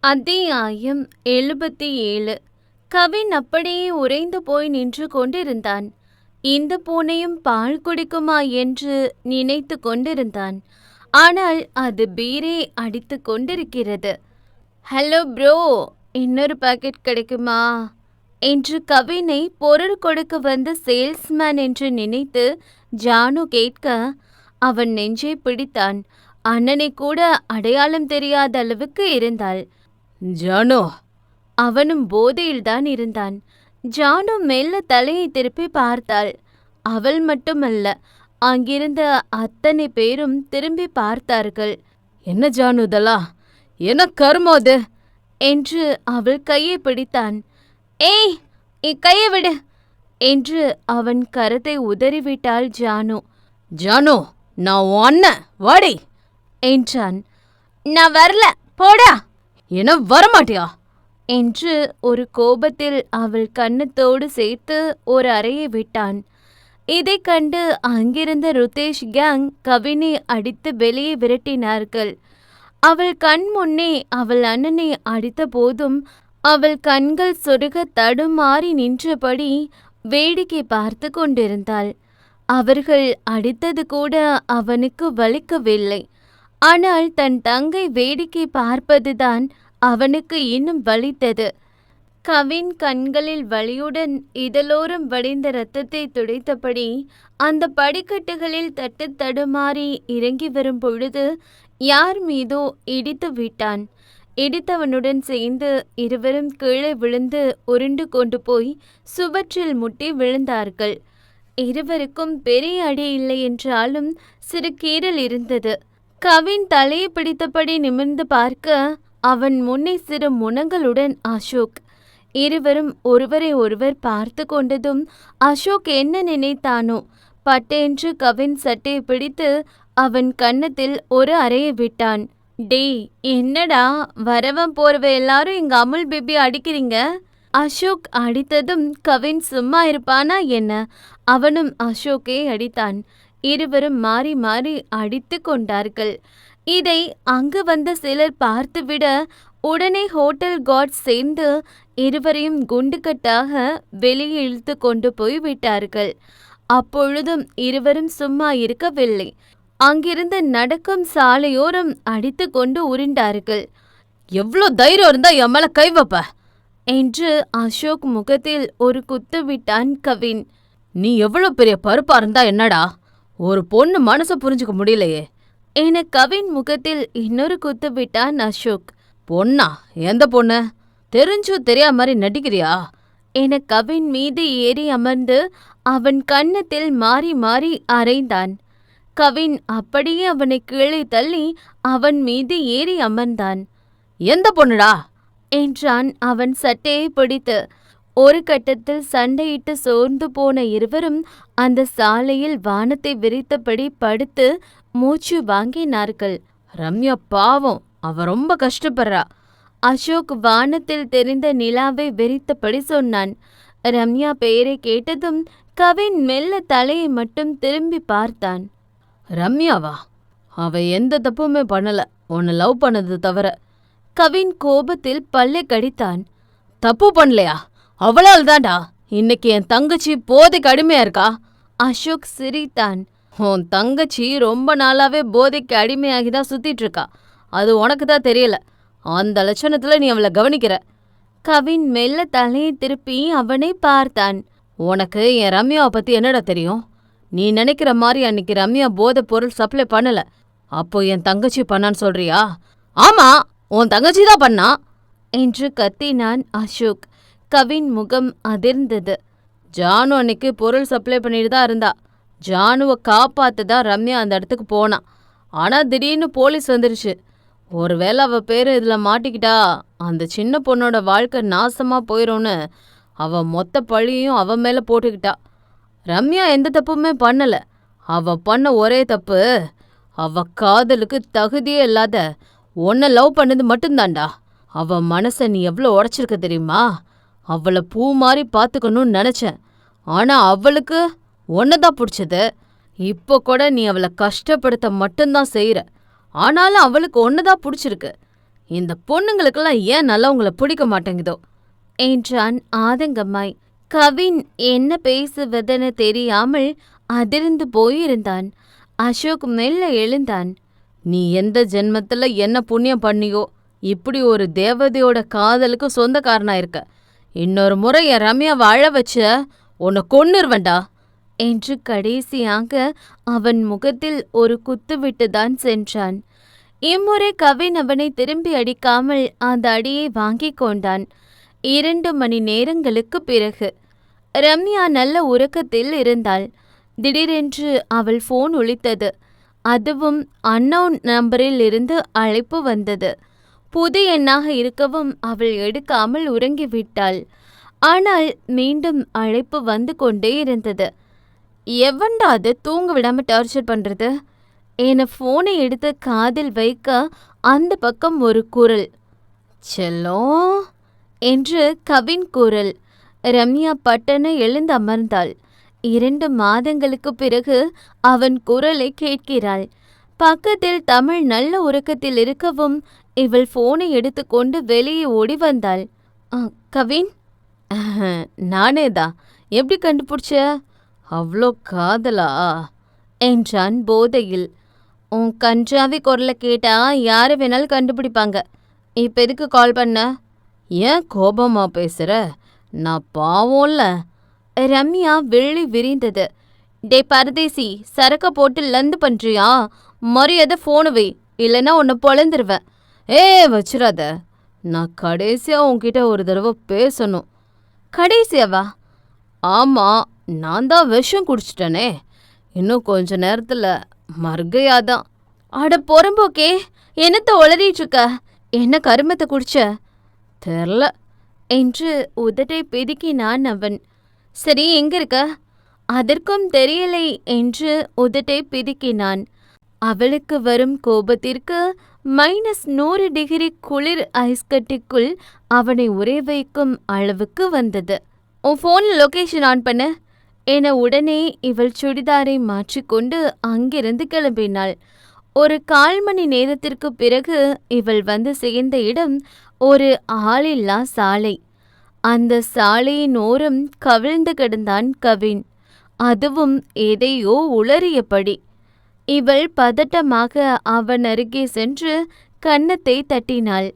அத்தியாயம் 77. கவின் அப்படியே உறைந்து போய் நின்று கொண்டிருந்தான். இந்த பூனையும் பால் குடிக்குமா என்று நினைத்து கொண்டிருந்தான். ஆனால் அது பீரே அடித்து கொண்டிருக்கிறது. ஹலோ ப்ரோ, இன்னொரு பாக்கெட் கிடைக்குமா என்று கவினை பொருள் கொடுக்க வந்த சேல்ஸ்மேன் என்று நினைத்து ஜானு கேட்க அவன் நெஞ்சை பிடித்தான். அண்ணனை கூட அடையாளம் தெரியாத அளவுக்கு இருந்தாள். ஜானு, அவனும் போதையில்தான் இருந்தான். ஜானு மெல்ல தலையை திருப்பி பார்த்தாள். அவள் மட்டுமல்ல, அங்கிருந்த அத்தனை பேரும் திரும்பி பார்த்தார்கள். என்ன ஜானு இதெல்லாம்? என்ன கருமம் அது என்று அவள் கையை பிடித்தான். ஏய், கையை விடு என்று அவன் கரத்தை உதறிவிட்டாள் ஜானு. ஜானு, நான் உன் அண்ணன், வாடி என்றான். நான் வரல, போடா. என்ன வரமாட்டியா என்று ஒரு கோபத்தில் அவள் கன்னத்தோடு சேர்த்து ஒரு அறையை விட்டான். இதை கண்டு அங்கிருந்த ருதேஷ் கேங் கவினை அடித்து வெளியே விரட்டினார்கள். அவள் கண் முன்னே அவள் அண்ணனை அடித்த போதும் அவள் கண்கள் சொருக தடுமாறி நின்றபடி வேடிக்கை பார்த்து கொண்டிருந்தாள். அவர்கள் அடித்தது கூட அவனுக்கு வலிக்கவில்லை. ஆனால் தன் தங்கை வேடிக்கை பார்ப்பதுதான் அவனுக்கு இன்னும் வலித்தது. கவின் கண்களில் வலியுடன் இதழோரம் வடிந்த இரத்தத்தை துடைத்தபடி அந்த படிக்கட்டுகளில் தட்டு தடுமாறி இறங்கி வரும் பொழுது யார் மீதோ இடித்து விட்டான். இடித்தவனுடன் சேர்ந்து இருவரும் கீழே விழுந்து உருண்டு கொண்டு போய் சுவற்றில் முட்டி விழுந்தார்கள். இருவருக்கும் பெரிய அடி இல்லை என்றாலும் சிறு கீறல் இருந்தது. கவின் தலையை பிடித்தபடி நிமிர்ந்து பார்க்க அவன் முன்னே சிறு முனங்களுடன் அசோக். இருவரும் ஒருவரை ஒருவர் பார்த்து கொண்டதும் அசோக் என்ன நினைத்தானோ பட்டென்று கவின் சட்டையை பிடித்து அவன் கன்னத்தில் ஒரு அறையை விட்டான். டே, என்னடா வரவன் போறவ எல்லாரும் எங்க அமுல் பேபி அடிக்கிறீங்க? அசோக் அடித்ததும் கவின் சும்மா இருப்பானா என்ன? அவனும் அசோக்கை அடித்தான். இருவரும் மாறி மாறி அடித்து கொண்டார்கள். இதை அங்கு வந்த சிலர் பார்த்துவிட உடனே ஹோட்டல் கார்ட்ஸ் சேர்ந்து இருவரையும் குண்டுக்கட்டாக வெளியே இழுத்து கொண்டு போய் விட்டார்கள். அப்பொழுதும் இருவரும் சும்மா இருக்கவில்லை. அங்கிருந்து நடக்கும் சாலையோரம் அடித்து கொண்டு உருண்டார்கள். எவ்வளோ தைரியம் இருந்தா என் மேல கை வைப்ப என்று அசோக் முகத்தில் ஒரு குத்து விட்டான் கவின். நீ எவ்வளோ பெரிய பருப்பா இருந்தா என்னடா, ஒரு பொண்ணு மனசை புரிஞ்சுக்க முடியலையே என கவின் முகத்தில் இன்னொரு குத்து விட்டான் அசோக். பொண்ணா? எந்த பொண்ணு? தெரிஞ்சோ தெரியாத மாதிரி நடிக்கிறியா என கவின் மீது ஏறி அமர்ந்து அவன் கன்னத்தில் மாறி மாறி அறைந்தான். கவின் அப்படியே அவனை கீழே தள்ளி அவன் மீது ஏறி அமர்ந்தான். எந்த பொண்ணுடா என்றான் அவன் சட்டையை பிடித்து. ஒரு கட்டத்தில் சண்டையிட்டு சோர்ந்து போன இருவரும் அந்த சாலையில் வானத்தை விரித்தபடி படுத்து மூச்சு வாங்கினார்கள். ரம்யா பாவம், அவ ரொம்ப கஷ்டப்படுறா. அசோக் வானத்தில் தெரிந்த நிலாவை வெறித்தபடி சொன்னான். ரம்யா பெயரை கேட்டதும் கவின் மெல்ல தலையை மட்டும் திரும்பி பார்த்தான். ரம்யாவா? அவ எந்த தப்புமே பண்ணல, உன்னை லவ் பண்ணது தவிர. கவின் கோபத்தில் பல்லை கடித்தான். தப்பு பண்ணலையா? அவளால் தான்டா இன்னைக்கு என் தங்கச்சி போதைக்கு அடிமையா இருக்கா. அசோக் சிரித்தான். உன் தங்கச்சி ரொம்ப நாளாவே போதைக்கு அடிமையாகிதான் சுத்திட்டு இருக்கா. அது உனக்கு தான் தெரியல. அந்த லட்சணத்துல நீ அவளை கவனிக்கிற. கவின் மெல்ல தலையை திருப்பி அவனை பார்த்தான். உனக்கு என் ரம்யாவை பத்தி என்னடா தெரியும்? நீ நினைக்கிற மாதிரி அன்னைக்கு ரம்யா போதை பொருள் சப்ளை பண்ணல. அப்போ என் தங்கச்சி பண்ணான்னு சொல்றியா? ஆமா, உன் தங்கச்சி தான் பண்ணா என்று கத்தினான் அசோக். கவின் முகம் அதிர்ந்தது. ஜானு அன்னைக்கு பொருள் சப்ளை பண்ணிட்டு தான் இருந்தா. ஜானுவை காப்பாத்துதான் ரம்யா அந்த இடத்துக்கு போனான். ஆனா திடீர்னு போலீஸ் வந்துருச்சு. ஒருவேளை அவ பேரு இதுல மாட்டிக்கிட்டா அந்த சின்ன பொண்ணோட வாழ்க்கை நாசமா போயிடும்னு அவ மொத்த பழியும் அவ மேல போட்டுக்கிட்டா. ரம்யா எந்த தப்புமே பண்ணல. அவ பண்ண ஒரே தப்பு, அவ காதலுக்கு தகுதியே இல்லாத உன்னை லவ் பண்ணது மட்டும்தான்டா. அவ மனசை நீ எவ்வளோ உடைச்சிருக்க தெரியுமா? அவளை பூ மாதிரி பார்த்துக்கணும்னு நினச்சேன். ஆனா அவளுக்கு ஒன்னதான் பிடிச்சது. இப்போ கூட நீ அவளை கஷ்டப்படுத்த மட்டும்தான் செய்கிற. ஆனாலும் அவளுக்கு ஒன்னதான் பிடிச்சிருக்கு. இந்த பொண்ணுங்களுக்கெல்லாம் ஏன் நல்லவங்கள பிடிக்க மாட்டேங்குதோ என்றான் ஆதங்கமாய். கவின் என்ன பேசுவதென தெரியாமல் அதிர்ந்து போயிருந்தான். அசோக் மெல்ல எழுந்தான். நீ எந்த ஜென்மத்துல என்ன புண்ணியம் பண்ணியோ இப்படி ஒரு தேவதையோட காதலுக்கு சொந்தக்காரனா இருக்க. இன்னொரு முறை என் ரம்யாவை அழ வச்ச உன்னை கொன்னுருவண்டா என்று கடைசியாக அவன் முகத்தில் ஒரு குத்துவிட்டுதான் சென்றான். இம்முறை கவின் அவனை திரும்பி அடிக்காமல் அந்த அடியை வாங்கிக் கொண்டான். 2 மணி நேரங்களுக்கு பிறகு ரம்யா நல்ல உறக்கத்தில் இருந்தாள். திடீரென்று அவள் போன் ஒலித்தது. அதுவும் அன்னோன் நம்பரில் இருந்து அழைப்பு வந்தது. புது எண்ணாக இருக்கவும் அவள் எடுக்காமல் உறங்கிவிட்டாள். ஆனால் மீண்டும் அழைப்பு வந்து கொண்டே இருந்தது. எவன்டா அது தூங்க விடாம டார்ச்சர் பண்றது என போனை எடுத்து காதில் வைக்க அந்த பக்கம் ஒரு குரல். செல்லம் என்று கவின் குரல். ரம்யா பட்டன எழுந்து அமர்ந்தாள். 2 மாதங்களுக்கு பிறகு அவன் குரலை கேட்கிறாள். பக்கத்தில் தமிழ் நல்ல உறக்கத்தில் இருக்கவும் இவள் போனை எடுத்துக்கொண்டு வெளியே ஓடி வந்தாள். கவின், நானேதான். எப்படி கண்டுபிடிச்ச? அவ்வளோ காதலா என்றான் போதையில். உன் கன்றாவி குரலை கேட்டா யாரை வேணாலும் கண்டுபிடிப்பாங்க. இப்போ எதுக்கு கால் பண்ண? ஏன் கோபமா பேசுற? நான் பாவம்ல. ரம்யா வெள்ளி விரிந்தது. டே பரதேசி, சரக்க போட்டு லந்து பண்றியா? மரியாதை போனு வை, இல்லைன்னா உன்னை பொழந்துருவேன். வச்சிடாத. நான் கடைசியா உன்கிட்ட ஒரு தடவை பேசணும். கடைசியாவா? ஆமா, நான் தான் விஷம் குடிச்சிட்டனே. இன்னும் கொஞ்ச நேரத்துல மர்கையாதான். அட பொறம்போக்கே, என்னத்த உளறிட்டு இருக்க? என்ன கருமத்தை குடிச்ச? தெரில என்று உதட்டை பிதுக்கினான் அவன். சரி, எங்க இருக்க? அதற்கும் தெரியலை என்று உதட்டை பிதுக்கினான். அவளுக்கு வரும் கோபத்திற்கு -100 டிகிரி குளிர் ஐஸ்கட்டிக்குள் அவனை உறை வைக்கும் அளவுக்கு வந்தது. உன் ஃபோனில் லொகேஷன் ஆன் பண்ணு என உடனே இவள் சுடிதாரை மாற்றிக்கொண்டு அங்கிருந்து கிளம்பினாள். ஒரு 1/4 மணி நேரத்திற்கு பிறகு இவள் வந்து சேர்ந்த இடம் ஒரு ஆளில்லா சாலை. அந்த சாலையின் ஓரம் கவிழ்ந்து கிடந்தான் கவின். அதுவும் எதையோ உளறியபடி. இவள் பதட்டமாக அவன் அருகே சென்று கன்னத்தை தட்டினாள்.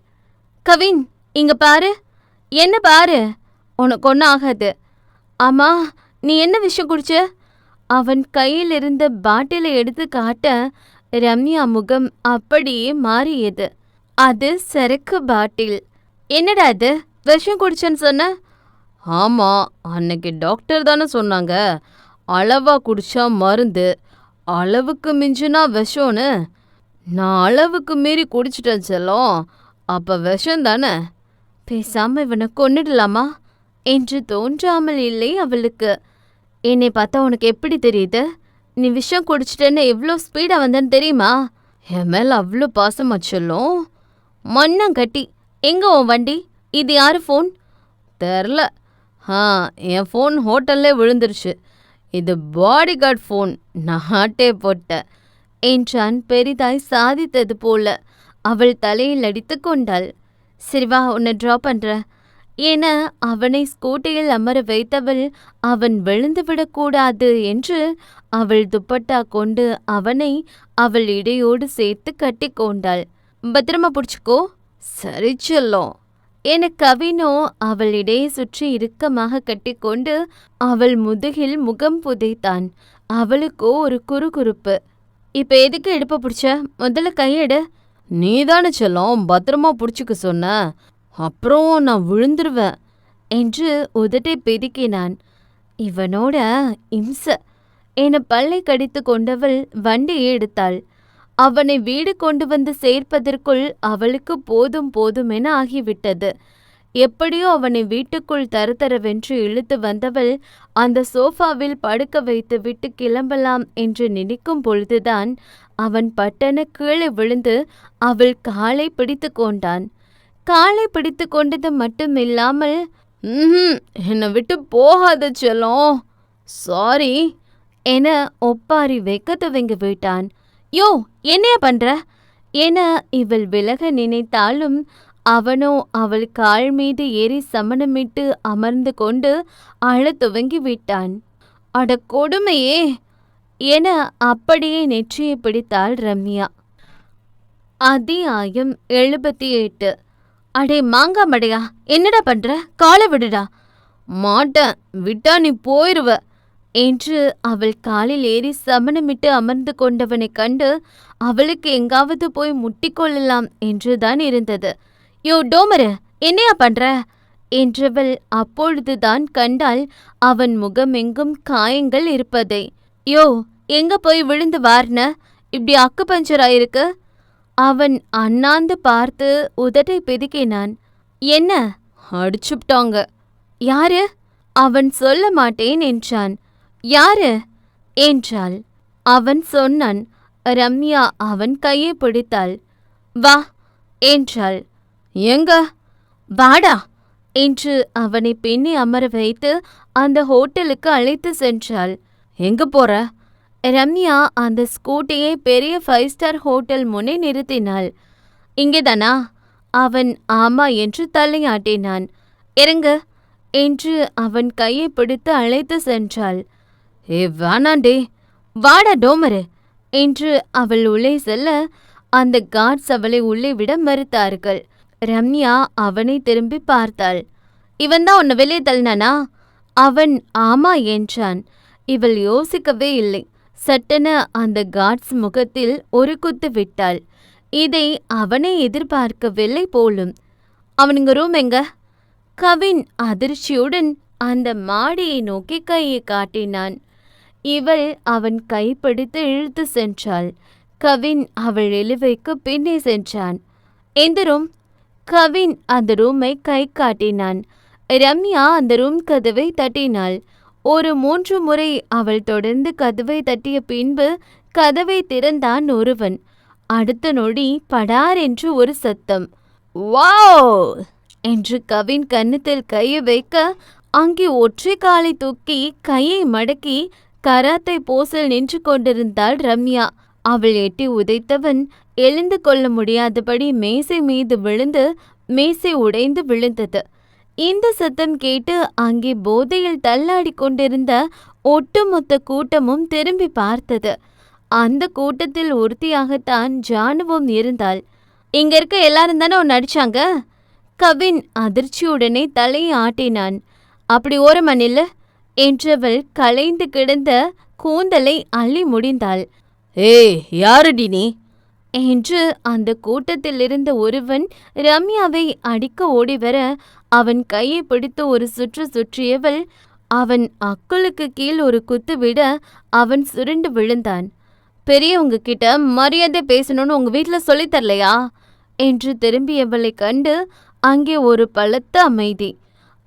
கவின், இங்க பாரு. என்ன பாரு? உனக்கு ஒன்றும் ஆகாது. ஆமா, நீ என்ன விஷயம் குடிச்ச? அவன் கையில் இருந்த பாட்டிலை எடுத்து காட்ட ரம்யா முகம் அப்படியே மாறியது. அது சரக்கு பாட்டில். என்னடா அது, விஷம் குடிச்சேன்னு சொன்ன? ஆமா, அன்னைக்கு டாக்டர் தானே சொன்னாங்க அளவா குடிச்சா மருந்து, அளவுக்கு மிஞ்சினா விஷம்னு. நான் அளவுக்கு மீறி குடிச்சிட்டேன் செல்லம். அப்ப விஷம் தானே. பேசாம இவனை கொன்னுடலாமா என்று தோன்றாமல் இல்லை அவளுக்கு. என்னை பார்த்தா உனக்கு எப்படி தெரியுது? நீ விஷம் குடிச்சிட்டேன்னு எவ்வளோ ஸ்பீடாக வந்தேன்னு தெரியுமா? என் மேல அவ்வளோ பாசமா செல்லம். மண்ணங்கட்டி. எங்க உன் வண்டி? இது யாரு ஃபோன்? தெரில. என் ஃபோன் ஹோட்டல்லே விழுந்துருச்சு. இது பாடி கார்டு ஃபோன், நாட்டே போட்ட என்றான் பெரிதாய் சாதித்தது போல. அவள் தலையில் அடித்து கொண்டாள். சரி வா, உன்னை ட்ரா பண்ற என அவனை ஸ்கூட்டியில் அமர வைத்தவள் அவன் விழுந்துவிடக்கூடாது என்று அவள் துப்பட்டா கொண்டு அவனை அவள் இடையோடு சேர்த்து கட்டி கொண்டாள். பத்திரமா பிடிச்சிக்கோ. சரி செல்லம் என கவினோ அவள் இடையே சுற்றி இறுக்கமாக கட்டிக்கொண்டு அவள் முதுகில் முகம் புதைத்தான். அவளுக்கோ ஒரு குறுகுறுப்பு. இப்ப எதுக்கு இடுப்ப பிடிச்ச? முதல்ல கையெடு. நீதானே செல்லம் பத்திரமா பிடிச்சிக்க சொன்ன. அப்புறம் நான் விழுந்துருவேன் என்று உதட்டை பிதுக்கினான். இவனோட இம்ச என பல்லை கடித்து கொண்டவள் வண்டியை எடுத்தாள். அவனை வீடு கொண்டு வந்து சேர்ப்பதற்குள் அவளுக்கு போதும் போதும் என ஆகிவிட்டது. எப்படியோ அவனை வீட்டுக்குள் தரதரவென்று இழுத்து வந்தவள் அந்த சோஃபாவில் படுக்க வைத்து விட்டு கிளம்பலாம் என்று நினைக்கும் பொழுதுதான் அவன் பட்டன கீழே விழுந்து அவள் காலை பிடித்து கொண்டான். காலை பிடித்து கொண்டது மட்டுமில்லாமல், என்னை விட்டு போகாத செல்லம், சாரி என ஒப்பாரி வைக்க துவங்கி விட்டான். யோ, என்னைய பண்ற? என இவள் விலக நினைத்தாலும் அவனோ அவள் கால் மீது ஏறி சமணமிட்டு அமர்ந்து கொண்டு அழத் துவங்கி விட்டான். அட கொடுமையே என அப்படியே நெற்றியை பிடித்தாள் ரம்யா. அத்தியாயம் 78. அடே மாங்காமடையா, என்னடா பண்ற? காலை விடுடா. மாட்டேன், விட்டா நீ போயிருவ என்று அவள் காலில் ஏறி சமணமிட்டு அமர்ந்து கொண்டவனை கண்டு அவளுக்கு எங்காவது போய் முட்டிக்கொள்ளலாம் என்றுதான் இருந்தது. யோ டோமரு, என்னையா பண்ற என்றவள் அப்பொழுதுதான் கண்டாள் அவன் முகமெங்கும் காயங்கள் இருப்பதை. யோ, எங்க போய் விழுந்து வார்ன? இப்படி அக்கு பஞ்சர் ஆயிருக்கு. அவன் அண்ணாந்து பார்த்து உதட்டை பிதுக்கினான். என்ன? அடிச்சுப்டாங்க. யாரு? அவன் சொல்ல மாட்டேன் என்றான். யாரு என்றாள். அவன் சொன்னான். ரம்யா அவன் கையை பிடித்தாள். வா என்றாள். எங்க? வாடா என்று அவனை பின்னி அமர வைத்து அந்த ஹோட்டலுக்கு அழைத்து சென்றாள். எங்க போற? ரம்யா அந்த ஸ்கூட்டியை பெரிய 5 ஸ்டார் ஹோட்டல் முன்னே நிறுத்தினாள். இங்கேதானா? அவன் ஆமா என்று தலையாட்டினான். இறங்கு என்று அவன் கையை பிடித்து அழைத்து சென்றாள். ஏ வேணாண்டே, வாடா டோமரு என்று அவள் உள்ளே செல்ல அந்த கார்ட்ஸ் அவளை உள்ளே விட மறுத்தார்கள். ரம்யா அவனை திரும்பி பார்த்தாள். இவன்தான் உன்னை வெளியே தள்ளினானா? அவன் ஆமா என்றான். இவள் யோசிக்கவே இல்லை. சட்டென அந்த கார்ட்ஸ் முகத்தில் ஒரு குத்து விட்டாள். இதை அவனை எதிர்பார்க்கவில்லை போலும். அவனுங்க ரூம் எங்க? கவின் அதிர்ச்சியுடன் அந்த மாடியை நோக்கி கையை காட்டினான். இவள் அவன் கைப்பிடித்து இழுத்து சென்றாள். கவின் அவள் இழுவைக்கு பின்னே சென்றான். எந்த ரூம்? கவின் அந்த ரூமை கை காட்டினான். ரம்யா அந்த ரூம் கதவை தட்டினாள். ஒரு 3 முறை அவள் தொடர்ந்து கதவை தட்டிய பின்பு கதவை திறந்தான் ஒருவன். அடுத்த நொடி படார் என்று ஒரு சத்தம். வாவ் என்று கவின் கன்னத்தில் கையை வைக்க அங்கே ஒற்றை காலை தூக்கி கையை மடக்கி கராத்தை போஸில் நின்று கொண்டிருந்தாள் ரம்யா. அவள் எட்டி உதைத்தவன் எழுந்து கொள்ள முடியாதபடி மேசை மீது விழுந்து மேசை உடைந்து விழுந்தது. இந்த சத்தம் கேட்டு அங்கே போதையில் தள்ளாடி கொண்டிருந்த ஒட்டுமொத்த கூட்டமும் திரும்பி பார்த்தது. அந்த கூட்டத்தில் ஒருத்தியாகத்தான் ஜானுவும் இருந்தாள். இங்க இருக்க எல்லாரும் தானே உன்னை அடிச்சாங்க? கவின் அதிர்ச்சியுடனே தலையை ஆட்டினான். அப்படி ஓரமா நில்லு என்றவள் களைந்து கிடந்த கூந்தலை அள்ளி முடிந்தாள். ஏய், யாருடி நீ என்று அந்த கூட்டத்தில் இருந்த ஒருவன் ரம்யாவை அடிக்க ஓடிவர அவன் கையை பிடித்து ஒரு சுற்று சுற்றியவள் அவன் அக்குளுக்கு கீழ் ஒரு குத்து விட அவன் சுருண்டு விழுந்தான். பெரியவங்க கிட்ட மரியாதை பேசணும்னு உங்க வீட்டில் சொல்லித் தரலையா என்று திரும்பியவளை கண்டு அங்கே ஒரு பலத்த அமைதி.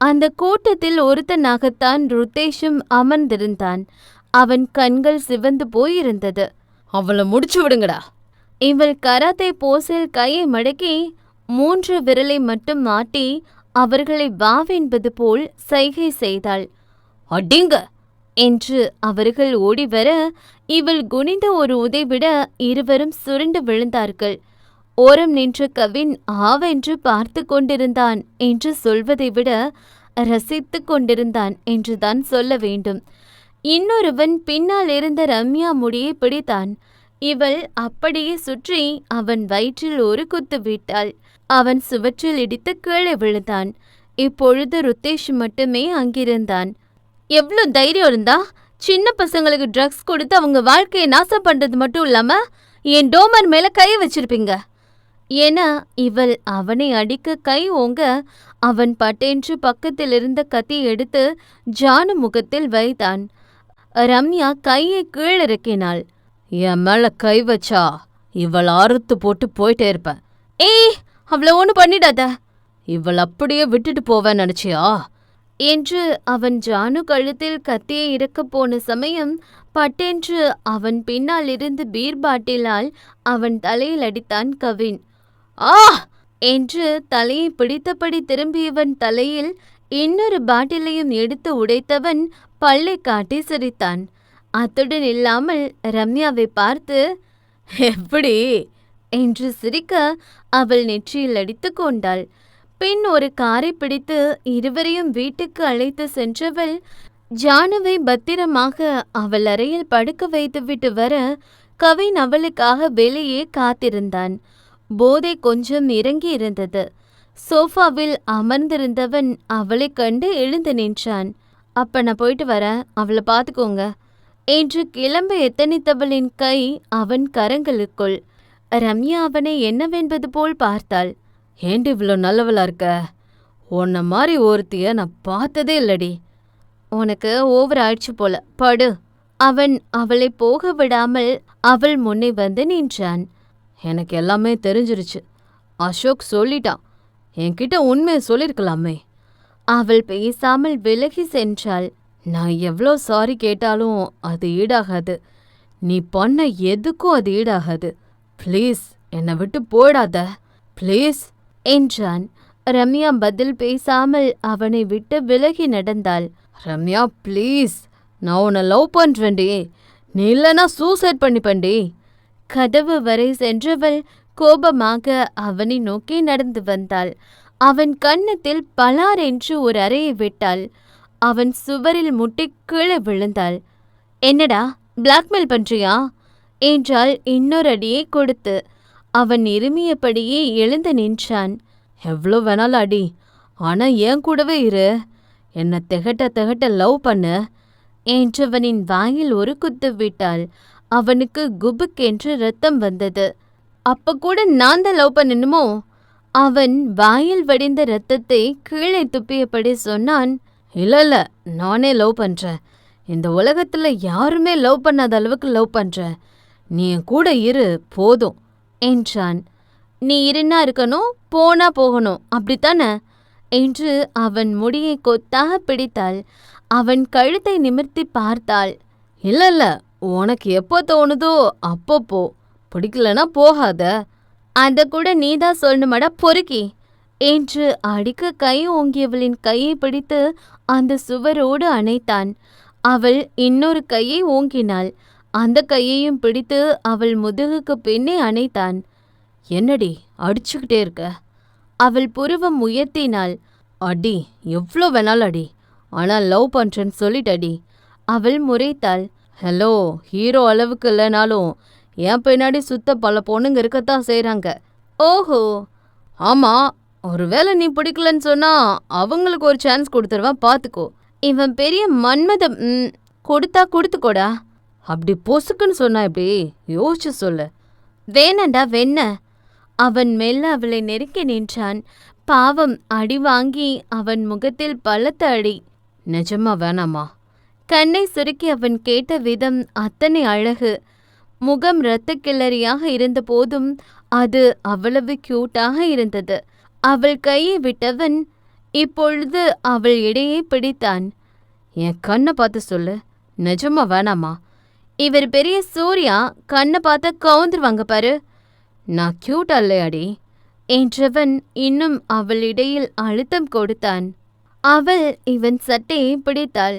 அந்த கூட்டத்தில் ஒருத்தனாகத்தான் ருத்தேஷும் அமர்ந்திருந்தான். அவன் கண்கள் சிவந்து போயிருந்தது. அவளை முடிச்சு விடுங்கடா. இவள் கராத்தே போஸில் கையை மடக்கி 3 விரலை மட்டும் மாட்டி அவர்களை வாவென்பது போல் சைகை செய்தாள். அடிங்க என்று அவர்கள் ஓடிவர இவள் குனிந்த ஒரு உதைவிட இருவரும் சுருண்டு விழுந்தார்கள். ஓரம் நின்ற கவின் ஆவென்று பார்த்து கொண்டிருந்தான் என்று சொல்வதை விட ரசித்து கொண்டிருந்தான் என்றுதான் சொல்ல வேண்டும். இன்னொருவன் பின்னால் இருந்த ரம்யா முடியை பிடித்தான். இவள் அப்படியே சுற்றி அவன் வயிற்றில் ஒரு குத்து விட்டாள். அவன் சுவற்றில் இடித்து கீழே விழுந்தான். இப்பொழுது ருத்தேஷ் மட்டுமே அங்கிருந்தான். எவ்வளோ தைரியம் இருந்தா சின்ன பசங்களுக்கு ட்ரக்ஸ் கொடுத்து அவங்க வாழ்க்கையை நாசம் பண்றது மட்டும் இல்லாம என் டோமர் மேல கை வச்சிருப்பீங்க என இவள் அவனை அடிக்க கை ஓங்க அவன் பட்டென்று பக்கத்தில் இருந்த கத்தி எடுத்து ஜானு முகத்தில் வைத்தான். ரம்யா கையை கீழிறக்கினாள். என் மேல கை வச்சா இவள் அறுத்து போட்டு போயிட்டே இருப்பேன். ஏய், அவளை ஒண்ணு பண்ணிடாத. இவள் அப்படியே விட்டுட்டு போவேன் நினைச்சியா என்று அவன் ஜானு கழுத்தில் கத்தியை இறக்கப் போன சமயம் பட்டென்று அவன் பின்னால் இருந்து பீர் பாட்டிலால் அவன் தலையில் அடித்தான் கவின். ஆ என்று தலையை பிடித்தபடி திரும்பியவன் தலையில் இன்னொரு பாட்டிலையும் எடுத்து உடைத்தவன் பல்லை காட்டி சிரித்தான். அத்துடன் இல்லாமல் ரம்யாவை பார்த்து, எப்படி என்று சிரிக்க அவள் நெற்றியில் அடித்து கொண்டாள். பின் ஒரு காரை பிடித்து இருவரையும் வீட்டுக்கு அழைத்து சென்றவள் ஜானுவை பத்திரமாக அவள் அறையில் படுக்க வைத்துவிட்டு வர கவின் அவளுக்காக வெளியே காத்திருந்தான். போதை கொஞ்சம் இறங்கி இருந்தது. சோஃபாவில் அமர்ந்திருந்தவன் அவளை கண்டு எழுந்து நின்றான். அப்ப நான் போயிட்டு வரேன், அவளை பார்த்துக்கோங்க என்று கிளம்ப எத்தனித்தவளின் கை அவன் கரங்களுக்குள். ரம்யா அவனை என்னவென்பது போல் பார்த்தாள். ஏண்டி இவ்வளோ நல்லவளா இருக்க? உன்னை மாதிரி ஒருத்திய நான் பார்த்ததே இல்லடி. உனக்கு ஓவர் ஆயிடுச்சு போல, படு. அவன் அவளை போக விடாமல் அவள் முன்னே வந்து நின்றான். எனக்கு எல்லாமே தெரிஞ்சிருச்சு. அசோக் சொல்லிட்டான். என்கிட்ட உண்மையை சொல்லியிருக்கலாமே. அவள் பேசாமல் விலகி சென்றாள். நான் எவ்வளோ சாரி கேட்டாலும் அது ஈடாகாது. நீ பண்ண எதுக்கும் அது ஈடாகாது. ப்ளீஸ் என்னை விட்டு போயிடாத, ப்ளீஸ் என்றான். ரம்யா பதில் பேசாமல் அவனை விட்டு விலகி நடந்தாள். ரம்யா ப்ளீஸ், நான் உன்னை லவ் பண்ணுறேன்டி. நீ இல்லைன்னா சூசைட் பண்ணிப்பண்டி. கதவு வரை சென்றவள் கோபமாக அவனை நோக்கி நடந்து வந்தாள். அவன் கன்னத்தில் பலார் என்று ஒரு அறையை விட்டாள். அவன் சுவரில் முட்டி கீழே விழுந்தாள். என்னடா பிளாக்மெயில் பண்றியா என்றாள் இன்னொரு அடியை கொடுத்து. அவன் இருமியபடியே எழுந்து நின்றான். எவ்வளோ வேணாலும் அடி, ஆனால் என் கூடவே இரு. என்னை திகட்ட லவ் பண்ணு என்றவனின் வாயில் ஒரு குத்து விட்டாள். அவனுக்கு குபுக்கென்று ரத்தம் வந்தது. அப்ப கூட நான் தான் லவ் பண்ணணுமோ? அவன் வாயில் வடிந்த ரத்தத்தை கீழே துப்பியபடி சொன்னான். இல்ல, நானே லவ் பண்றேன். இந்த உலகத்துல யாருமே லவ் பண்ணாத அளவுக்கு லவ் பண்றேன். நீ என் கூட இரு போதும் என்றான். நீ இருன்னா இருக்கணும், போனா போகணும், அப்படித்தானே என்று அவன் முடியை கொத்தாக பிடித்தாள். அவன் கழுத்தை நிமிர்த்தி பார்த்தாள். இல்ல, உனக்கு எப்போ தோணுதோ அப்போ போ, பிடிக்கலனா போகாத. அத கூட நீதான் சொல்லணுமாடா பொறுக்கி என்று அடிக்க கை ஓங்கியவளின் கையை பிடித்து அந்த சுவரோடு அணைத்தான். அவள் இன்னொரு கையை ஓங்கினாள். அந்த கையையும் பிடித்து அவள் முதுகுக்கு பின்னே அணைத்தான். என்னடி அடிச்சுக்கிட்டே இருக்க? அவள் புருவம் உயர்த்தினாள். அடி, எவ்வளோ வேணாலும் அடி, ஆனால் லவ் பண்றேன்னு சொல்லிட்டடி. அவள் முறைத்தாள். ஹலோ, ஹீரோ அளவுக்கு இல்லைனாலும் என் பின்னாடி சுத்த பல பொண்ணுங்க இருக்கத்தான் செய்கிறாங்க. ஓஹோ, ஆமாம். ஒருவேளை நீ பிடிக்கலன்னு சொன்னா அவங்களுக்கு ஒரு சான்ஸ் கொடுத்துருவேன், பார்த்துக்கோ. இவன் பெரிய மன்மதம். கொடுத்தா கொடுத்துக்கோடா. அப்படி பொசுக்குன்னு சொன்னா இப்படி யோசிச்சு சொல்லு. வேணண்டா வெண்ண. அவன் மெல்ல அவளை நெருக்கி நின்றான். பாவம், அடி வாங்கி அவன் முகத்தில் பலத்த அடி. நிஜமா வேணாமா? கண்ணை சுருக்கி அவன் கேட்ட விதம் அத்தனை அழகு. முகம் இரத்த கிளறியாக இருந்த போதும் அது அவ்வளவு கியூட்டாக இருந்தது. அவள் கையை விட்டவன் இப்பொழுது அவள் இடையே பிடித்தான். என் கண்ணை பார்த்து சொல்லு, நிஜமா வேணாமா? இவர் பெரிய சூர்யா, கண்ணை பார்த்தா கவுந்துருவாங்க பாரு. நான் கியூட்டா இல்லையாடி என்றவன் இன்னும் அவள் இடையில் அழுத்தம் கொடுத்தான். அவள் இவன் சட்டையை பிடித்தாள்.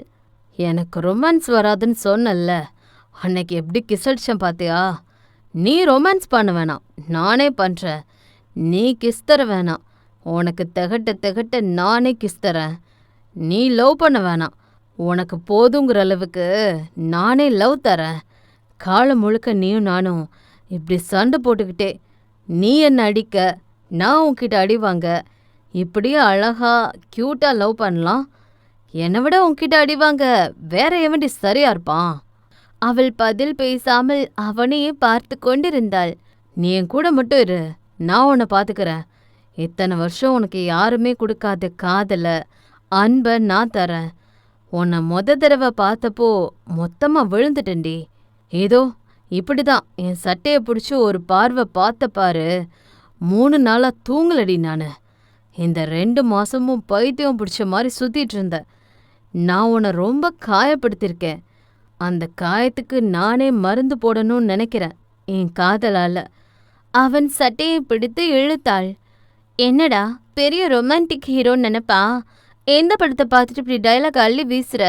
எனக்கு ரொமான்ஸ் வராதுன்னு சொன்னல்ல, அன்னைக்கு எப்படி கிசடிச்சேன் பார்த்தியா? நீ ரொமான்ஸ் பண்ண வேணாம், நானே பண்ணுறேன். நீ கிஸ் தர வேணாம், உனக்கு திகட்ட நானே கிஸ் தரேன். நீ லவ் பண்ண வேணாம், உனக்கு போதுங்கிற அளவுக்கு நானே லவ் தரேன். காலம் முழுக்க நீயும் நானும் இப்படி சண்டை போட்டுக்கிட்டே, நீ என்னை அடிக்க, நான் உன்கிட்ட அடிவாங்க, இப்படியே அழகா க்யூட்டாக லவ் பண்ணலாம். என்னை விட உன்கிட்ட அடிவாங்க வேற எவன்டி சரியா இருப்பான்? அவள் பதில் பேசாமல் அவனையே பார்த்து கொண்டிருந்தாள். நீ என் கூட மட்டும் இரு, நான் உன்னை பார்த்துக்கிறேன். இத்தனை வருஷம் உனக்கு யாருமே கொடுக்காத காதலை, அன்பை நான் தரேன். உன்னை தடவை பார்த்தப்போ மொத்தமாக விழுந்துட்டேன்டி. ஏதோ இப்படிதான் என் சட்டையை பிடிச்சி ஒரு பார்வை பார்த்த பாரு, 3 நாளாக தூங்கலடி நான். இந்த 2 மாசமும் பைத்தியம் பிடிச்ச மாதிரி சுற்றிட்டு இருந்தேன். நான் உன்னை ரொம்ப காயப்படுத்தியிருக்கேன். அந்த காயத்துக்கு நானே மருந்து போடணும்னு நினைக்கிறேன், என் காதலால். அவன் சட்டையை பிடித்து இழுத்தாள். என்னடா பெரிய ரொமான்டிக் ஹீரோன்னு நினைப்பா? எந்த படத்தை பார்த்துட்டு இப்படி டைலாக் அள்ளி வீசுற?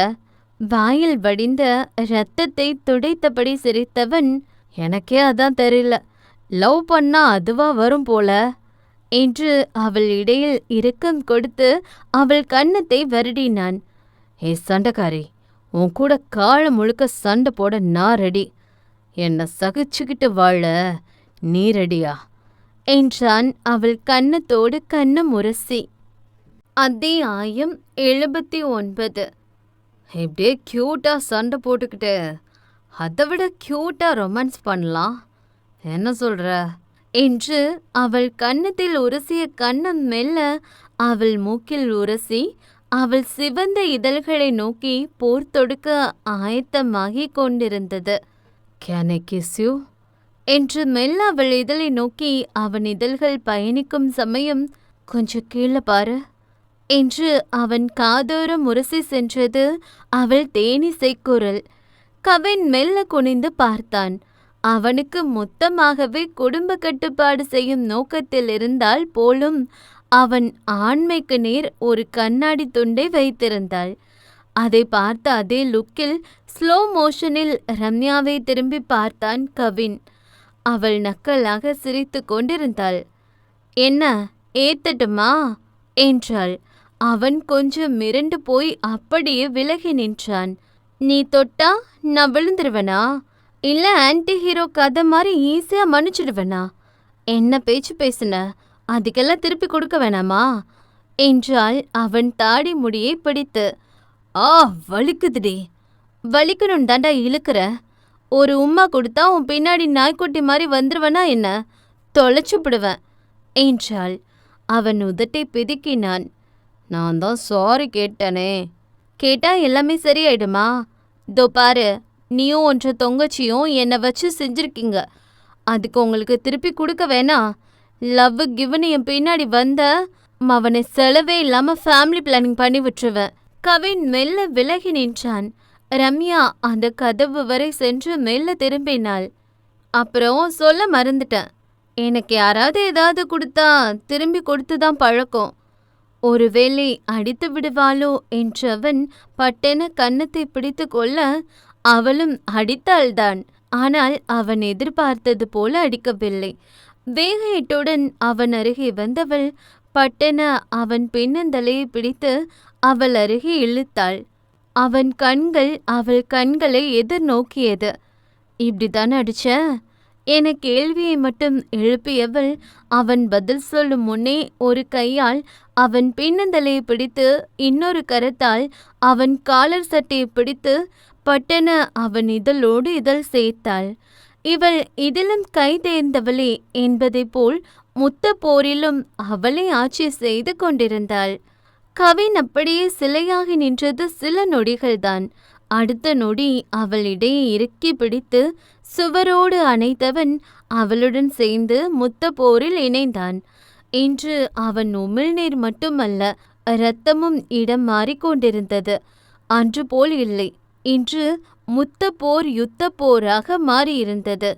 வாயில் வடிந்த இரத்தத்தை துடைத்தபடி சிரித்தவன், எனக்கே அதான் தெரியல, லவ் பண்ணா அதுவா வரும் போல என்று அவள் இடையில் இறுக்கம் கொடுத்து அவள் கன்னத்தை வருடினான். சண்டைக்காரி, உன் கூட காலம் முழுக்க சண்டை போட நான் ரெடி. என்னை சகிச்சுக்கிட்டு வாழ நீ ரெடியா என்றான் அவள் கன்னத்தோடு கன்னம் உரசி. அத்தியாயம் 79. இப்படியே க்யூட்டா சண்டை போட்டுக்கிட்டு அதை விட க்யூட்டா ரொமான்ஸ் பண்ணலாம், என்ன சொல்ற என்று அவள் கன்னத்தில் உரசிய கன்னம் மெல்ல அவள் மூக்கில் உரசி அவள் சிவந்த இதழ்களை நோக்கி போர் தொடுக்க ஆயத்தமாகிக் கொண்டிருந்தது. கேன் ஐ கிஸ் யூ என்று மெல்ல அவள் இதழை நோக்கி அவன் இதழ்கள் பயணிக்கும் சமயம், கொஞ்சம் கீழே பாரு என்று அவன் காதோரம் உரசி சென்றது அவள் தேனிசை குரல். கவின் மெல்ல குனிந்து பார்த்தான். அவனுக்கு மொத்தமாகவே குடும்ப கட்டுப்பாடு செய்யும் நோக்கத்தில் இருந்தால் போலும் அவன் ஆண்மைக்கு நேர் ஒரு கண்ணாடி துண்டை வைத்திருந்தாள். அதை பார்த்த அதே லுக்கில் ஸ்லோ மோஷனில் ரம்யாவை திரும்பி பார்த்தான் கவின். அவள் நக்கலாக சிரித்து கொண்டிருந்தாள். என்ன, ஏத்தட்டுமா என்றாள். அவன் கொஞ்சம் மிரண்டு போய் அப்படியே விலகி நின்றான். நீ தொட்டா நான் விழுந்துருவனா, இல்ல ஆன்டி ஹீரோ கதை மாதிரி ஈஸியா மன்னிச்சிடுவனா? என்ன பேச்சு பேசுன, அதுக்கெல்லாம் திருப்பி கொடுக்க வேணாமா என்றாள் அவன் தாடி முடியை பிடித்து. வலிக்குதுடி. வலிக்கணும் தாண்டா இழுக்கிற. ஒரு உம்மா கொடுத்தா உன் பின்னாடி நாய்க்குட்டி மாதிரி வந்துருவனா என்ன? தொலைச்சுப்பிடுவேன் என்றாள். அவன் உதட்டை பிதுக்கினான். நான் தான் சாரி கேட்டனே. கேட்டா எல்லாமே சரியாயிடுமா? தோ பாரு, நீயும் ஒன்ற தொங்கச்சியும் என்னை வச்சு செஞ்சிருக்கீங்க. அதுக்கு உங்களுக்கு திருப்பி கொடுக்க வேணா? லவ் கிவன் என் பின்னாடி வந்த அவனை செலவே இல்லாம ஃபேமிலி பிளானிங் பண்ணி விட்டுருவேன். கவின் மெல்ல விலகி நின்றான். ரம்யா அந்த கதவு வரை சென்று மெல்ல திரும்பினாள். அப்புறம் சொல்ல மறந்துட்டேன், எனக்கு யாராவது ஏதாவது கொடுத்தா திரும்பி கொடுத்துதான் பழக்கம். ஒருவேளை அடித்து விடுவாளோ என்றவன் பட்டென கன்னத்தை பிடித்து கொள்ள அவளும் அடித்தாள்தான். ஆனால் அவன் எதிர்பார்த்தது போல அடிக்கவில்லை. வேகையீட்டுடன் அவன் அருகே வந்தவள் பட்டென அவன் பின்னந்தலையை பிடித்து அவள் அருகே இழுத்தாள். அவன் கண்கள் அவள் கண்களை எதிர்நோக்கியது. இப்படித்தானே அடிச்ச என கேள்வியை மட்டும் எழுப்பியவள் அவன் பதில் சொல்லும் முன்னே ஒரு கையால் அவன் பின்னந்தலையை பிடித்து இன்னொரு கரத்தால் அவன் காலர் சட்டையை பிடித்து பட்டென அவன் இதழோடு இதழ் சேர்த்தாள். இவள் இதிலும் கை தேர்ந்தவளே என்பதை போல் முத்த போரிலும் அவளை ஆட்சி செய்து கொண்டிருந்தாள். கவின் அப்படியே சிலையாகி நின்றது சில நொடிகள்தான். அடுத்த நொடி அவள் இடையே இறுக்கி பிடித்து சுவரோடு அணைத்தவன் அவளுடன் சேர்ந்து முத்த போரில் இணைந்தான். இன்று அவன் உமிழ்நீர் மட்டுமல்ல, இரத்தமும் இடம் மாறிக்கொண்டிருந்தது. அன்று போல் இல்லை, இன்று முத்த போர் யுத்த போராக மாறியிருந்தது.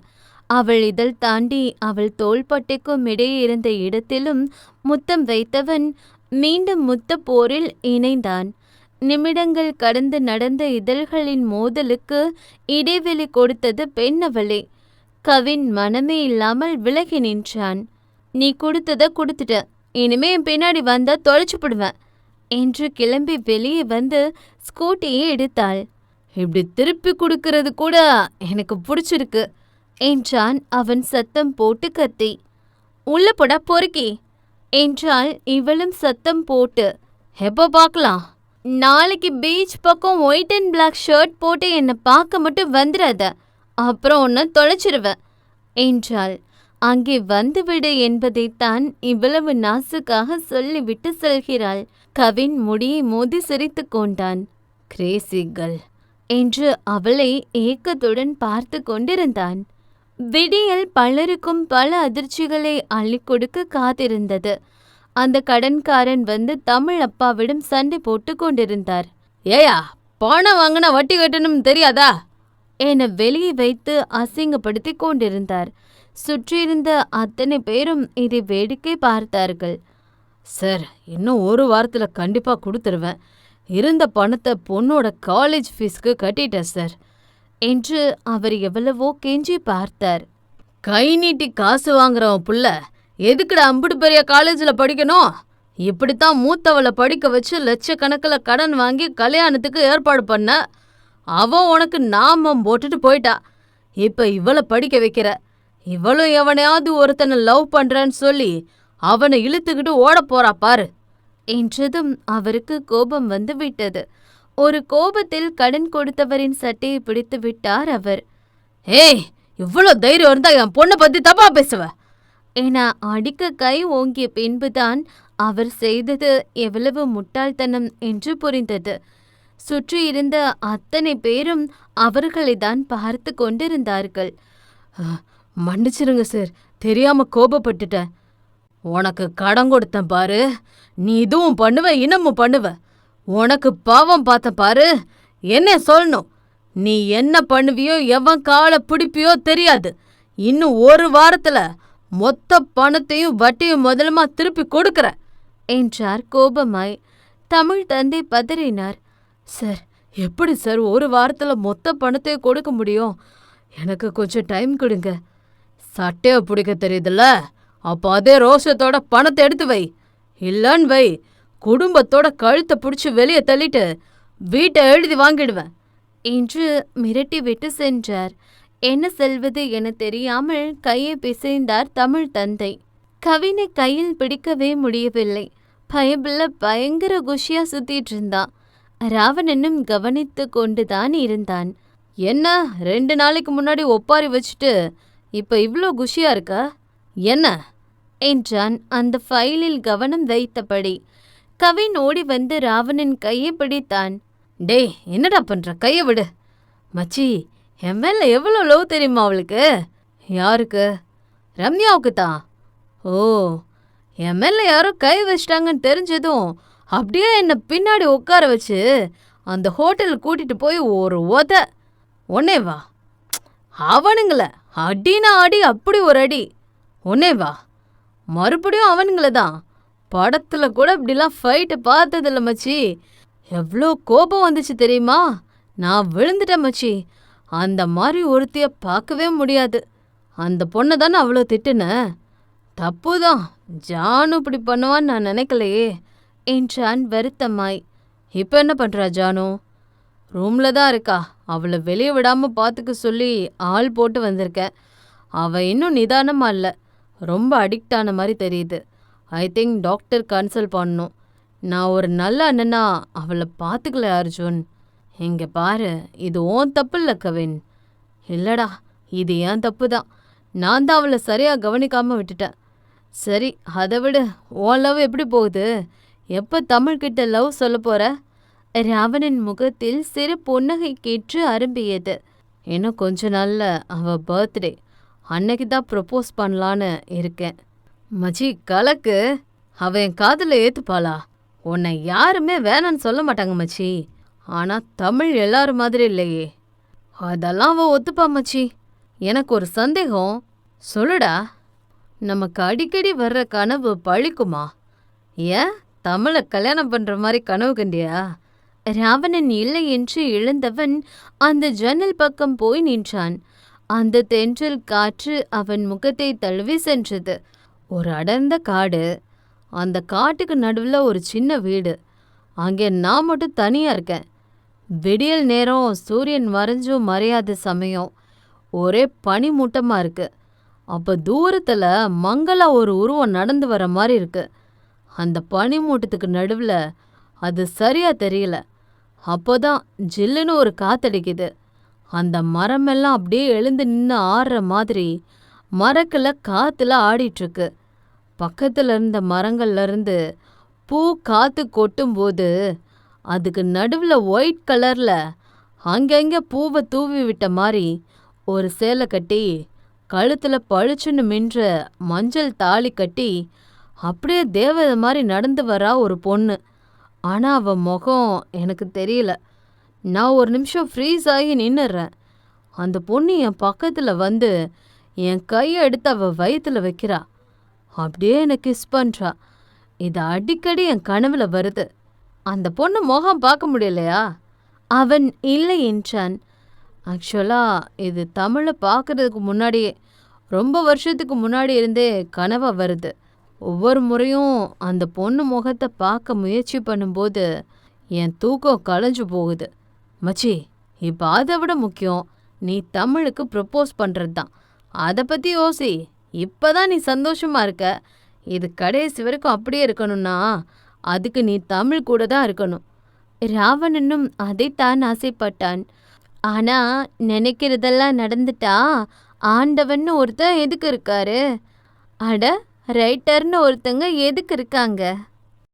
அவள் இதழ் தாண்டி அவள் தோள்பட்டைக்கும் இடையே இருந்த இடத்திலும் முத்தம் வைத்தவன் மீண்டும் முத்த போரில் இணைந்தான். நிமிடங்கள் கடந்து நடந்த இதழ்களின் மோதலுக்கு இடைவெளி கொடுத்தது பெண்ணவளே. கவின் மனமே இல்லாமல் விலகி நின்றான். நீ கொடுத்தத கொடுத்துட்ட, இனிமே என் பின்னாடி வந்தா தொலைச்சுப்படுவேன் என்று கிளம்பி வெளியே வந்து ஸ்கூட்டியை எடுத்தாள். இப்படி திருப்பி கொடுக்கறது கூட எனக்கு பிடிச்சிருக்கு என்றான் அவன் சத்தம் போட்டு கத்தி. உள்ள போடா பொறுக்கி என்றாள் இவளும் சத்தம் போட்டு. எப்போ பார்க்கலாம்? நாளைக்கு பீச் பக்கம் ஒயிட் அண்ட் பிளாக் ஷர்ட் போட்டு என்னை பார்க்க மட்டும் வந்துடாத, அப்புறம் ஒன்று தொலைச்சிருவேன் என்றாள். அங்கே வந்துவிடு என்பதைத்தான் இவ்வளவு நாசுக்காக சொல்லிவிட்டு செல்கிறாள். கவின் முடியை மோதி சிரித்து கொண்டான். கிரேசிகள் என்று அவளை ஏக்கத்துடன் பார்த்து கொண்டிருந்தான். விடியல் பலருக்கும் பல அதிர்ச்சிகளை அள்ளி கொடுக்க காத்திருந்தது. அந்த கடன்காரன் வந்து தமிழ் அப்பாவிடம் சண்டை போட்டு கொண்டிருந்தார். ஏயா, பணம் வாங்கினா வட்டி கட்டணும் தெரியாதா என வெளியே வைத்து அசிங்கப்படுத்தி கொண்டிருந்தார். சுற்றியிருந்த அத்தனை பேரும் இதை வேடிக்கை பார்த்தார்கள். சார், இன்னும் ஒரு வாரத்தில் கண்டிப்பாக கொடுத்துருவேன். இருந்த பணத்தை பொண்ணோட காலேஜ் ஃபீஸ்க்கு கட்டிட்டேன் சார் என்று அவர் எவ்வளவோ கெஞ்சி பார்த்தார். கை நீட்டி காசு வாங்குறவன் புள்ள எதுக்குடா அம்புட்டு பெரிய காலேஜில் படிக்கணும்? இப்படித்தான் மூத்தவளை படிக்க வச்சு லட்சக்கணக்கில் கடன் வாங்கி கல்யாணத்துக்கு ஏற்பாடு பண்ண. அவன் உனக்கு நாமம் போட்டுட்டு போயிட்டா. இப்போ இவளை படிக்க வைக்கிற. இவளும் எவனையாவது ஒருத்தனை லவ் பண்றேன்னு சொல்லி அவனை இழுத்துக்கிட்டு ஓட போறா பாரு என்றதும் அவருக்கு கோபம் வந்து விட்டது. ஒரு கோபத்தில் கடன் கொடுத்தவரின் சட்டையை பிடித்து விட்டார் அவர். ஏய், இவ்வளோ தைரியம் இருந்தா என் பொண்ணை பத்தி தப்பா பேசுவ என அடிக்க கை ஓங்கிய பின்புதான் அவர் செய்தது எவ்வளவு முட்டாள்தனம் என்று புரிந்தது. சுற்றியிருந்த அத்தனை பேரும் அவர்களைதான் பார்த்து கொண்டிருந்தார்கள். மன்னிச்சிருங்க சார், தெரியாம கோபப்பட்டுட்டேன். உனக்கு கடன் கொடுத்தேன் பாரு, நீ இதுவும் பண்ணுவ இன்னமும் பண்ணுவ. உனக்கு பாவம் பார்த்த பாரு, என்ன சொல்லணும்? நீ என்ன பண்ணுவியோ எவன் காலை பிடிப்பியோ தெரியாது. இன்னும் ஒரு வாரத்துல மொத்த பணத்தையும் வட்டியும் முதலுமா திருப்பி கொடுக்கற என்றார் கோபமாய். தமிழ் தந்தை பதறினார். சார், எப்படி சார் ஒரு வாரத்துல மொத்த பணத்தையும் கொடுக்க முடியும்? எனக்கு கொஞ்சம் டைம் கொடுங்க. சட்டையை பிடிக்க தெரியுதுல்ல, அப்போ அதே ரோஷத்தோட பணத்தை எடுத்து வை. இல்லன்னு வை, குடும்பத்தோட கழுத்தை பிடிச்சி வெளியே தள்ளிட்டு வீட்டை எழுதி வாங்கிடுவேன் என்று மிரட்டிவிட்டு சென்றார். என்ன செல்வது என தெரியாமல் கையை பிசைந்தார் தமிழ் தந்தை. கவினை கையில் பிடிக்கவே முடியவில்லை. பயபில்ல பயங்கர குஷியா சுத்திட்டு இருந்தான். ராவணனும் கவனித்து கொண்டுதான் இருந்தான். என்ன 2 நாளைக்கு முன்னாடி ஒப்பாரி வச்சுட்டு இப்ப இவ்ளோ குஷியா இருக்க? என்ன என்றான் அந்த ஃபைலில் கவனம் வைத்தபடி. கவின் ஓடி வந்து ராவணன் கையை பிடித்தான். டேய், என்னடா பண்ற? கையை விடு. மச்சி, என் மேல எவ்வளோ லவ் தெரியுமா அவளுக்கு? யாருக்கு? ரம்யாவுக்கு தான். ஓ, என் மேல யாரோ கை வச்சிட்டாங்கன்னு தெரிஞ்சதும் அப்படியே என்னை பின்னாடி உட்கார வச்சு அந்த ஹோட்டலுக்கு கூட்டிட்டு போய் ஒரு ஒன்னே வா. அவனுங்கள அடினா அடி, அப்படி ஒரு அடி. ஒன்னே வா. மறுபடியும் அவனுங்கள தான். படத்துல கூட இப்படிலாம் ஃபைட்டு பார்த்ததில்ல மச்சி. எவ்வளோ கோபம் வந்துச்சு தெரியுமா? நான் விழுந்துட்டேன் மச்சி. அந்த மாதிரி ஒருத்திய பார்க்கவே முடியாது. அந்த பொண்ணை தானே அவ்வளோ திட்டுன. தப்பு தான், ஜானு இப்படி பண்ணுவான்னு நான் நினைக்கலையே என்றான் வருத்தமாய். இப்போ என்ன பண்ணுறா ஜானு? ரூமில் தான் இருக்கா. அவளை வெளியே விடாமல் பார்த்துக்க சொல்லி ஆள் போட்டு வந்திருக்கேன். அவள் இன்னும் நிதானமாக இல்லை, ரொம்ப அடிக்ட் ஆன மாதிரி தெரியுது. ஐ திங்க் டாக்டர் கன்சல்ட் பண்ணணும். நான் ஒரு நல்ல அண்ணனா அவளை பார்த்துக்கல அர்ஜுன். இங்கே பாரு, இது உன் தப்பு இல்லை கவின். இல்லைடா, இது ஏன் தப்பு தான். நான் தான் அவளை சரியாக கவனிக்காமல் விட்டுட்டேன். சரி, அதை விடு. உன் லவ் எப்படி போகுது? எப்போ தமிழ்கிட்ட லவ் சொல்ல போகிற? ராவணன் முகத்தில் சிறு புன்னகை கேட்டு அரும்பியது. இன்னும் கொஞ்ச நாளில் அவள் பர்த்டே. அன்னைக்கு தான் ப்ரப்போஸ் பண்ணலான்னு இருக்கேன். மச்சி கலக்கு. அவன் என் காதில் ஏற்றுப்பாளா? உன்னை யாருமே வேணான்னு சொல்ல மாட்டாங்க மச்சி. ஆனால் தமிழ் எல்லாரும் மாதிரி இல்லையே. அதெல்லாம் அவள் ஒத்துப்பா மச்சி. எனக்கு ஒரு சந்தேகம், சொல்லுடா. நமக்கு அடிக்கடி வர்ற கனவு பழிக்குமா? ஏன் தமிழை கல்யாணம் பண்ணுற மாதிரி கனவு கண்டியா? ராவணன் இல்லை என்று எழுந்தவன் அந்த ஜன்னல் பக்கம் போய் நின்றான். அந்த தென்றல் காற்று அவன் முகத்தை தழுவி சென்றது. ஒரு அடர்ந்த காடு. அந்த காட்டுக்கு நடுவில் ஒரு சின்ன வீடு. அங்கே நான் மட்டும் தனியாக இருக்கேன். விடியல் நேரம், சூரியன் மறைஞ்சும் மறையாத சமயம். ஒரே பனி மூட்டமாக இருக்கு. அப்போ தூரத்தில் மங்களா ஒரு உருவம் நடந்து வர மாதிரி இருக்கு. அந்த பனி மூட்டத்துக்கு நடுவில் அது சரியாக தெரியல. அப்போதான் ஜில்லுன்னு ஒரு காத்தடிக்குது. அந்த மரமெல்லாம் அப்படியே எழுந்து நின்று ஆடுற மாதிரி மரக்கில் காற்றுல ஆடிட்டுருக்கு. பக்கத்தில் இருந்த மரங்கள்லேருந்து பூ காற்று கொட்டும்போது அதுக்கு நடுவில் ஒயிட் கலரில் அங்கங்கே பூவை தூவி விட்ட மாதிரி ஒரு சேலை கட்டி, கழுத்தில் பளிச்சுன்னு மின்ற மஞ்சள் தாலி கட்டி அப்படியே தேவதை மாதிரி நடந்து வரா ஒரு பொண்ணு. ஆனால் அவள் முகம் எனக்கு தெரியல. நான் ஒரு நிமிஷம் ஃப்ரீஸ் ஆகி நின்னுடுறேன். அந்த பொண்ணு என் பக்கத்தில் வந்து என் கையை எடுத்து அவள் வயிற்றுல வைக்கிறா. அப்படியே என்னை கிஸ் பண்ணுறா. இது அடிக்கடி என் கனவுல வருது. அந்த பொண்ணு முகம் பார்க்க முடியலையா? அவன் இல்லை என்றான். ஆக்சுவலாக இது தமிழை பார்க்கறதுக்கு முன்னாடியே ரொம்ப வருஷத்துக்கு முன்னாடி இருந்தே கனவா வருது. ஒவ்வொரு முறையும் அந்த பொண்ணு முகத்தை பார்க்க முயற்சி பண்ணும்போது என் தூக்கம் கலைஞ்சு போகுது. மச்சி, இப்போ அதை விட முக்கியம் நீ தமிழுக்கு ப்ரப்போஸ் பண்ணுறது தான். அதை பற்றி யோசி. இப்போதான் நீ சந்தோஷமா இருக்க. இது கடைசி வரைக்கும் அப்படியே இருக்கணும்னா அதுக்கு நீ தமிழ் கூட தான் இருக்கணும். ராவணனும் அதைத்தான் ஆசைப்பட்டான். ஆனா நினைக்கிறதெல்லாம் நடந்துட்டா ஆண்டவன்னு ஒருத்தன் எதுக்கு இருக்காரு? அட, ரைட்டர்னு ஒருத்தங்க எதுக்கு இருக்காங்க?